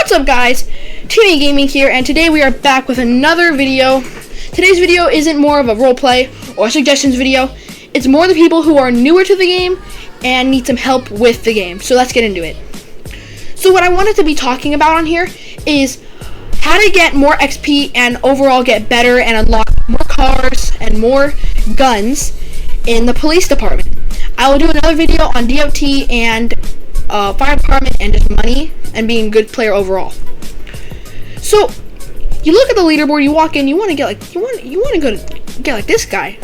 What's up, guys? Timmy Gaming here, and today we are back with another video. Today's video isn't more of a roleplay or suggestions video. It's more the people who are newer to the game and need some help with the game. So let's get into it. So what I wanted to be talking about on here is how to get more XP and overall get better and unlock more cars and more guns in the police department. I will do another video on DOT and fire department and just money and being a good player overall. So you look at the leaderboard, you walk in, you want to get like you want to go to get like this guy,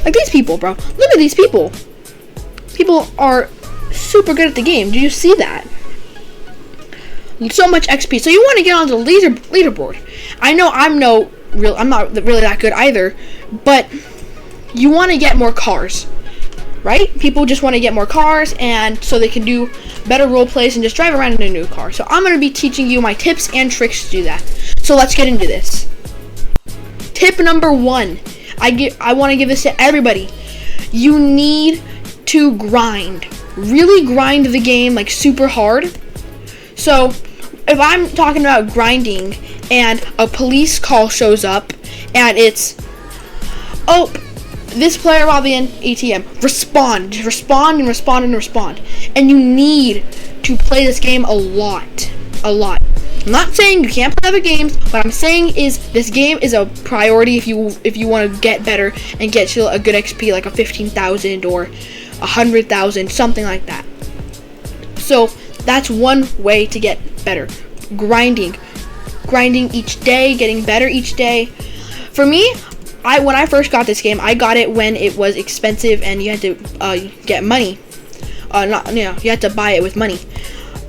like these people, bro. Look at these people. People are super good at the game. Do you see that? So much XP. So you want to get onto the leaderboard. I know I'm not really that good either, but you want to get more cars. Right? People just want to get more cars, and so they can do better role plays and just drive around in a new car. So I'm going to be teaching you my tips and tricks to do that. So let's get into this. Tip number 1. I want to give this to everybody. You need to grind. Really grind the game like super hard. So if I'm talking about grinding and a police call shows up and it's, oh, this player robbed the ATM. Respond. And you need to play this game a lot. I'm not saying you can't play other games. What I'm saying is this game is a priority if you want to get better and get to a good XP like a 15,000 or 100,000, something like that. So that's one way to get better. Grinding each day, getting better each day. For me, when I first got this game, I got it when it was expensive and you had to get money. You had to buy it with money.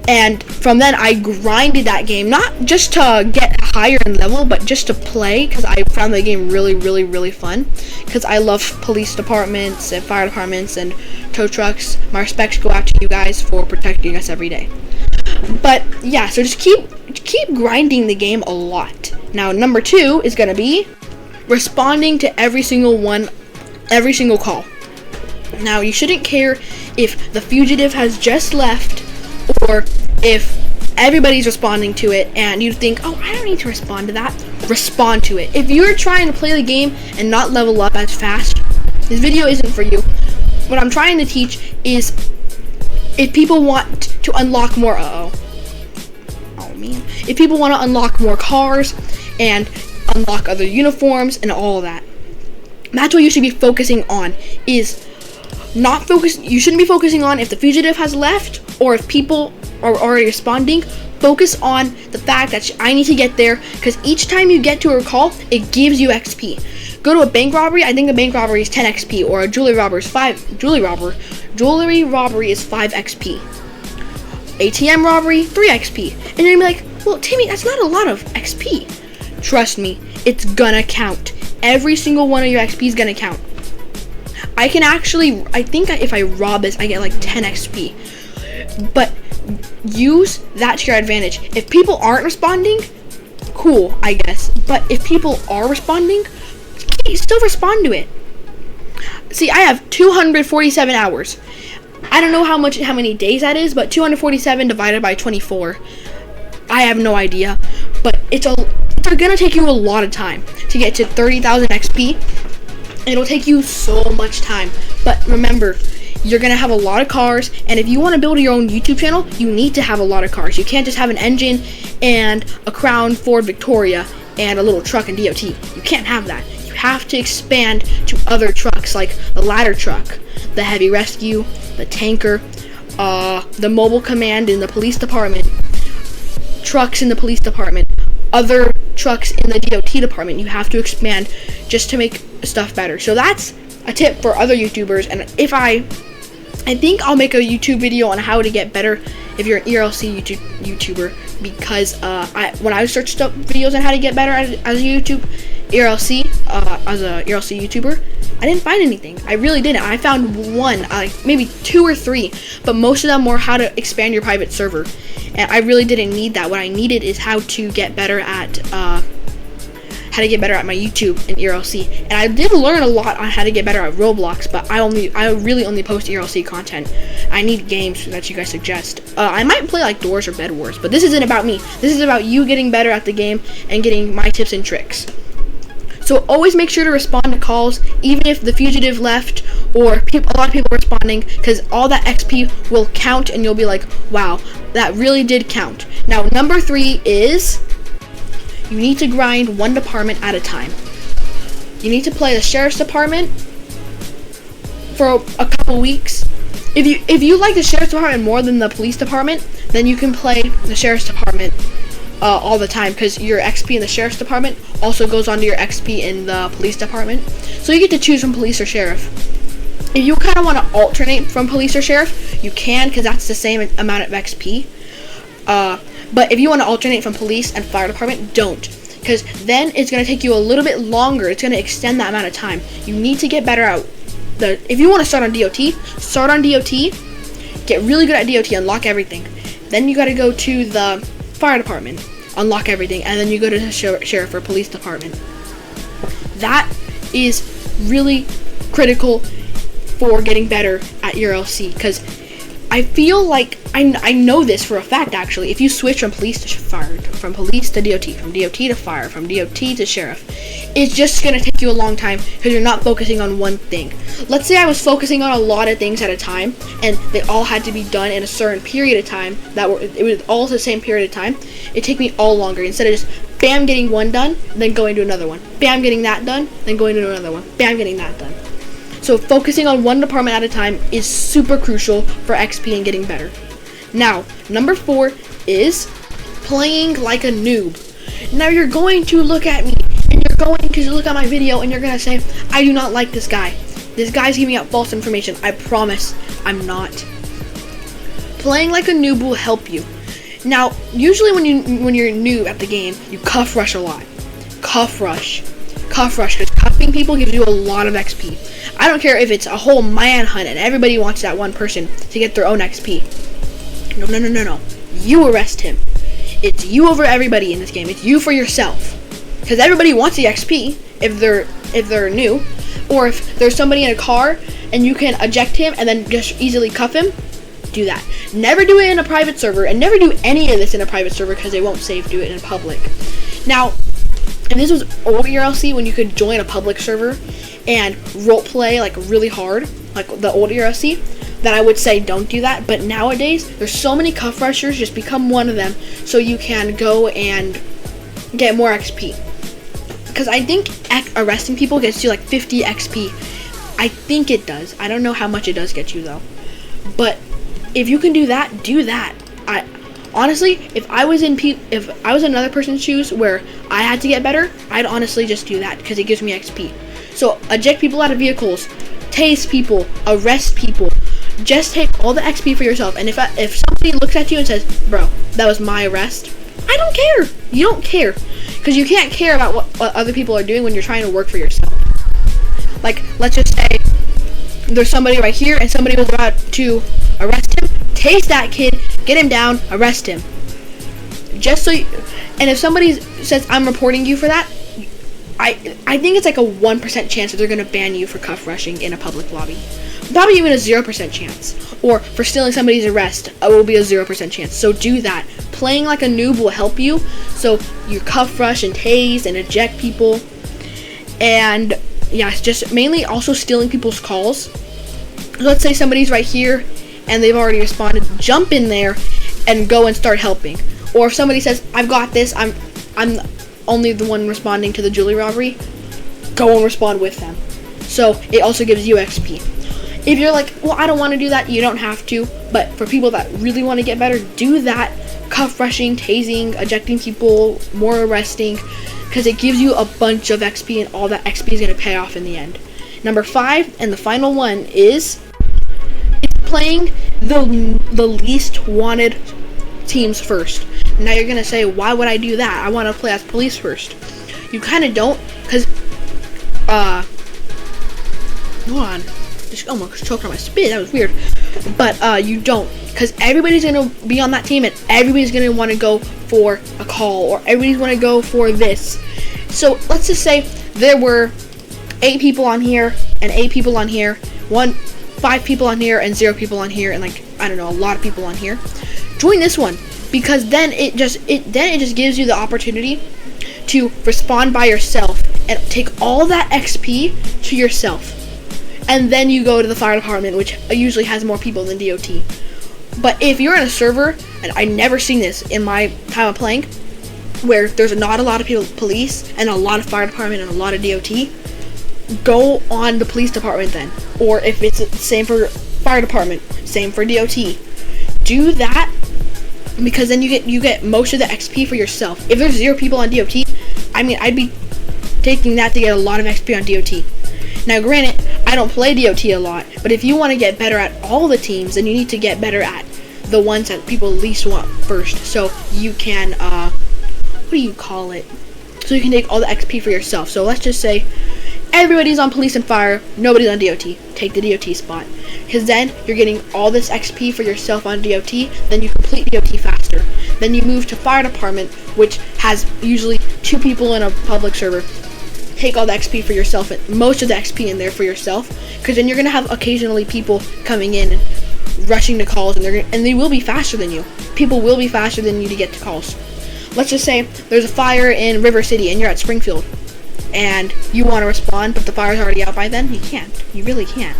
And from then, I grinded that game, not just to get higher in level, but just to play, because I found the game really fun. Because I love police departments and fire departments and tow trucks. My respects go out to you guys for protecting us every day. But yeah, so just keep grinding the game a lot. Now, number 2 is gonna be responding to every single call. Now, you shouldn't care if the fugitive has just left or if everybody's responding to it and you think, oh, I don't need to respond to that. Respond to it. If you're trying to play the game and not level up as fast, this video isn't for you. What I'm trying to teach is if people want to unlock more, if people want to unlock more cars and unlock other uniforms and all of that, that's what you should be focusing on. You shouldn't be focusing on if the fugitive has left or if people are already responding. Focus on the fact that I need to get there, because each time you get to a call, it gives you XP. Go to a bank robbery. I think a bank robbery is 10 XP, or a jewelry robbery is 5. Jewelry robbery is 5 XP. ATM robbery, 3 XP. And you're gonna be like, well, Timmy, that's not a lot of XP. Trust me, it's gonna count. Every single one of your XP is gonna count. I think if I rob this, I get like 10 XP. But use that to your advantage. If people aren't responding, cool, I guess. But if people are responding, still respond to it. See, I have 247 hours. I don't know how many days that is, but 247 divided by 24. I have no idea. But it's gonna take you a lot of time to get to 30,000 XP. It'll take you so much time. But remember, you're gonna have a lot of cars, and if you want to build your own YouTube channel, you need to have a lot of cars. You can't just have an engine and a Crown Ford Victoria and a little truck and DOT. You can't have that. You have to expand to other trucks like the ladder truck, the heavy rescue, the tanker, the mobile command in the police department, trucks in the police department, other trucks in the DOT department. You have to expand just to make stuff better. So that's a tip for other YouTubers, and I think I'll make a YouTube video on how to get better if you're an ERLC YouTuber, because when I searched up videos on how to get better as a ERLC YouTuber, I didn't find anything. I really didn't. I found one, maybe 2 or 3, but most of them were how to expand your private server, and I really didn't need that. What I needed is how to get better at how to get better at my YouTube and ERLC. And I did learn a lot on how to get better at Roblox, but I really only post ERLC content. I need games that you guys suggest. I might play like Doors or Bed Wars, but this isn't about me. This is about you getting better at the game and getting my tips and tricks. So always make sure to respond to calls, even if the fugitive left or a lot of people are responding, because all that XP will count and you'll be like, wow, that really did count. Now, number 3 is you need to grind one department at a time. You need to play the sheriff's department for a couple weeks. If you like the sheriff's department more than the police department, then you can play the sheriff's department all the time, because your XP in the sheriff's department also goes onto your XP in the police department. So you get to choose from police or sheriff. If you kind of want to alternate from police or sheriff, you can, because that's the same amount of XP. But if you want to alternate from police and fire department, don't, because then it's going to take you a little bit longer. It's going to extend that amount of time. You need to get better at if you want to start on DOT, get really good at DOT, unlock everything. Then you got to go to the fire department, unlock everything, and then you go to the sheriff or police department. That is really critical for getting better at ERLC, because I feel like I know this for a fact. Actually, if you switch from police to fire, from police to DOT, from DOT to fire, from DOT to sheriff, it's just gonna take you a long time because you're not focusing on one thing. Let's say I was focusing on a lot of things at a time, and they all had to be done in a certain period of time. It was all the same period of time. It'd take me all longer, instead of just bam getting one done, then going to another one, bam getting that done, then going to another one, bam getting that done. So focusing on one department at a time is super crucial for XP and getting better. Now, number 4 is playing like a noob. Now you're going to look at me, and you're going to look at my video, and you're going to say, I do not like this guy. This guy's giving out false information. I promise I'm not. Playing like a noob will help you. Now, usually when you're new at the game, you cuff rush a lot. Cuff rush, because cuffing people gives you a lot of XP. I don't care if it's a whole manhunt and everybody wants that one person to get their own XP. No. You arrest him. It's you over everybody in this game. It's you for yourself. Because everybody wants the XP if they're new. Or if there's somebody in a car and you can eject him and then just easily cuff him, do that. Never do it in a private server, and never do any of this in a private server because they won't save. Do it in public. Now, and this was old ERLC, when you could join a public server and roleplay like really hard, like the old ERLC, that I would say don't do that. But nowadays, there's so many cuff rushers, just become one of them so you can go and get more XP. Because I think arresting people gets you like 50 XP. I think it does. I don't know how much it does get you though. But if you can do that, do that. Honestly, if I was in another person's shoes where I had to get better, I'd honestly just do that because it gives me XP. So eject people out of vehicles, tase people, arrest people. Just take all the XP for yourself. And if somebody looks at you and says, "Bro, that was my arrest," I don't care. You don't care, because you can't care about what other people are doing when you're trying to work for yourself. Like, let's just say there's somebody right here and somebody was about to arrest him. Tase that kid, get him down, arrest him. Just so and if somebody says, "I'm reporting you for that," I think it's like a 1% chance that they're going to ban you for cuff rushing in a public lobby. Probably even a 0% chance. Or for stealing somebody's arrest, it will be a 0% chance. So do that. Playing like a noob will help you. So you cuff rush and tase and eject people. And yeah, it's just mainly also stealing people's calls. Let's say somebody's right here and they've already responded. Jump in there and go and start helping. Or if somebody says, "I've got this, I'm only the one responding to the jewelry robbery," go and respond with them. So it also gives you XP. If you're like, "Well, I don't want to do that," you don't have to. But for people that really want to get better, do that. Cuff rushing, tasing, ejecting people, more arresting, because it gives you a bunch of XP, and all that XP is going to pay off in the end. Number 5, and the final one, is playing the least wanted teams first. Now you're going to say, "Why would I do that? I want to play as police first." You kind of don't, because, hold on. Just almost choked on my spit. That was weird. But you don't, because everybody's gonna be on that team, and everybody's gonna want to go for a call, or everybody's want to go for this. So let's just say there were 8 people on here and 8 people on here, 5 people on here and 0 people on here, and like, I don't know, a lot of people on here. Join this one, because then it just gives you the opportunity to respond by yourself and take all that XP to yourself. And then you go to the fire department, which usually has more people than DOT. But if you're in a server, and I've never seen this in my time of playing, where there's not a lot of people, police, and a lot of fire department, and a lot of DOT, go on the police department then. Or if it's the same for fire department, same for DOT. Do that, because then you get most of the XP for yourself. If there's 0 people on DOT, I mean, I'd be taking that to get a lot of XP on DOT. Now, granted, I don't play DOT a lot, but if you want to get better at all the teams, then you need to get better at the ones that people least want first. So you can, what do you call it? So you can take all the XP for yourself. So let's just say everybody's on police and fire, nobody's on DOT. Take the DOT spot, because then you're getting all this XP for yourself on DOT. Then you complete DOT faster. Then you move to fire department, which has usually 2 people in a public server. Take all the XP for yourself, and most of the XP in there for yourself, because then you're gonna have occasionally people coming in and rushing to calls, and they will be faster than you. People will be faster than you to get to calls. Let's just say there's a fire in River City and you're at Springfield, and you want to respond, but the fire's already out by then. You can't. You really can't.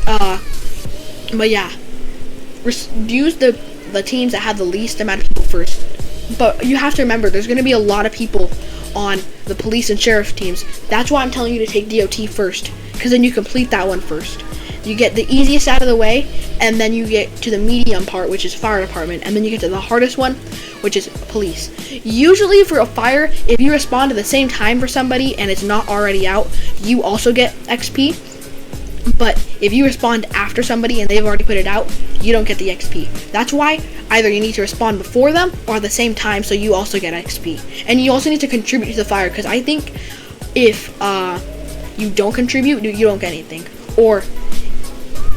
But yeah, use the teams that have the least amount of people first. But you have to remember, there's going to be a lot of people on the police and sheriff teams. That's why I'm telling you to take DOT first, because then you complete that one first. You get the easiest out of the way, and then you get to the medium part, which is fire department, and then you get to the hardest one, which is police. Usually for a fire, if you respond at the same time for somebody and it's not already out, you also get XP. But if you respond after somebody and they've already put it out, you don't get the XP. That's why either you need to respond before them or at the same time, so you also get XP. And you also need to contribute to the fire, because I think if you don't contribute, you don't get anything. Or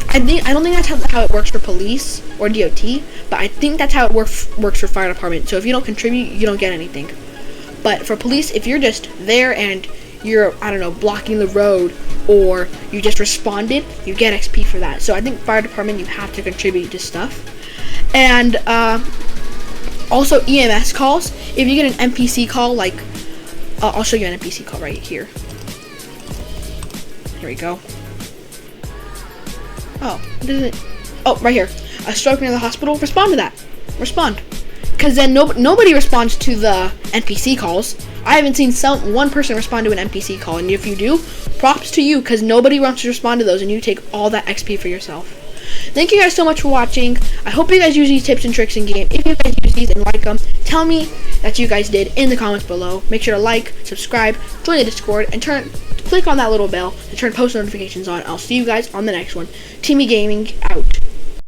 I don't think that's how it works for police or DOT, but I think that's how it works for fire department. So if you don't contribute, you don't get anything. But for police, if you're just there and you're, I don't know, blocking the road, or you just responded, you get XP for that. So I think fire department, you have to contribute to stuff. And also EMS calls. If you get an NPC call, like I'll show you an NPC call right here. Here we go. Oh, right here. A stroke near the hospital. Respond to that. Respond. Because then nobody responds to the NPC calls. I haven't seen one person respond to an NPC call, and if you do, props to you, because nobody wants to respond to those, and you take all that XP for yourself. Thank you guys so much for watching. I hope you guys use these tips and tricks in game. If you guys use these and like them, tell me that you guys did in the comments below. Make sure to like, subscribe, join the Discord, and click on that little bell to turn post notifications on. I'll see you guys on the next one. Teamy Gaming out.